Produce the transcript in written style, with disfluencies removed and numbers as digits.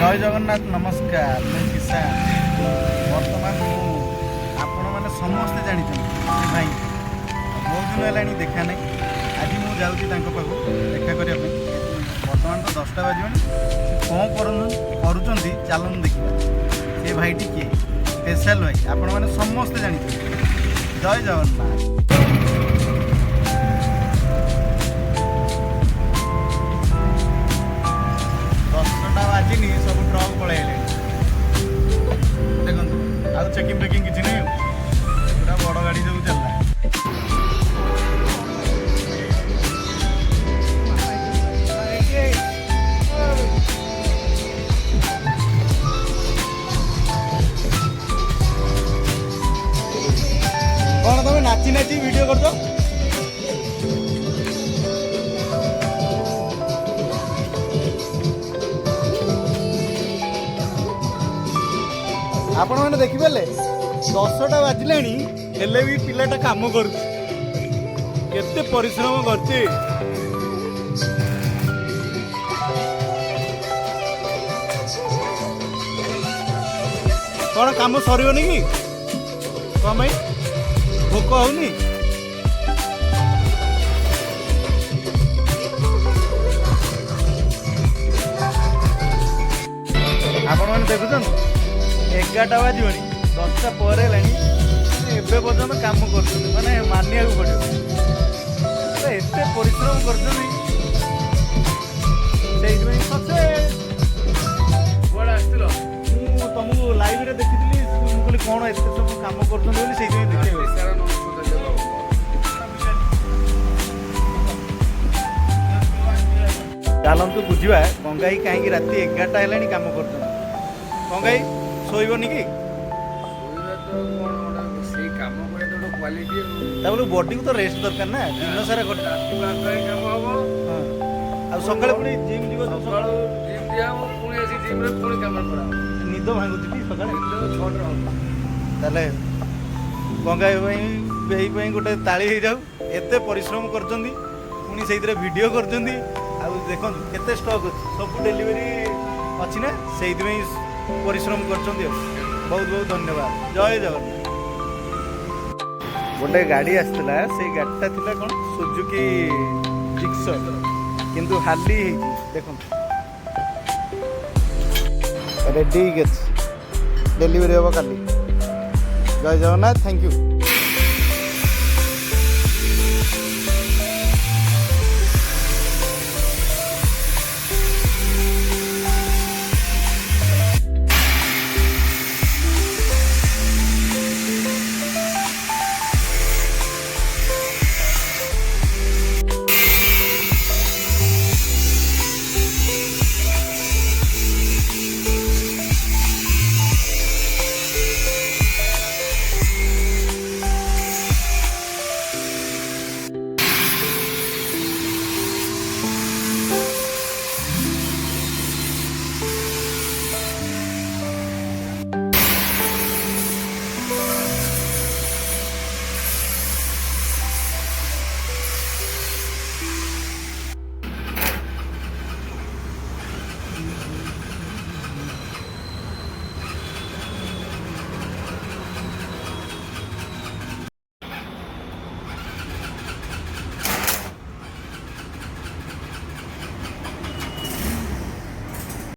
जय जगन्नाथ नमस्कार मैं किसान बर्तमान आपण मैंने समस्ते जानते भाई बहुत दिन है देखा नहीं आज मुझे जाऊँगी देखा करने बर्तमान तो 10टा बाजी कौन कर चलन देखा ये भाईटी किए स्पेशल भाई आपण मैंने समस्ते जानते जय जगन्नाथ। 10टा बाजिनी सब ट्रक पलैले देखो आज चेकिंग फेकिंग किसी नहीं पूरा बड़ गाड़ी जो चलला कौन तुम नाची नाची वीडियो कर दो आपण मैंने देखिपारे 10टा बाजिले हेले भी पिलाटा काम कर परिश्रम करते कौन काम सरनी कि कौन भाई भोक होनी आपण मैंने देखुन 11टा बाजी 10टा पर एबे पर्यटन काम कर माने मानिया पड़ो एत परिश्रम कर तुमको लाइव रे देखी कहली कौन एत सब काम कर चलतु बुझा गंगाई कहीं राति 11टा है कम कर गंगाई शोबनी कि बॉडी को तो रेस्ट दरकार ना दिन सारा सका पुणी जिम निद भांगुची सका गंगाई गोटे ताली हो जाऊ एत परिश्रम कर वीडियो कर देखो केते स्टॉक अच्छी सब डेलीवरी अच्छी ना से परिश्रम कर बहुत बहुत धन्यवाद जय जगन्नाथ। गोटे गाड़ी आसला से गाड़ीटा थिला कौन सुजुकी जिक्सर किंतु हाली देखो रेडी डेलीवरी हम काली जय जगन्नाथ थैंक यू।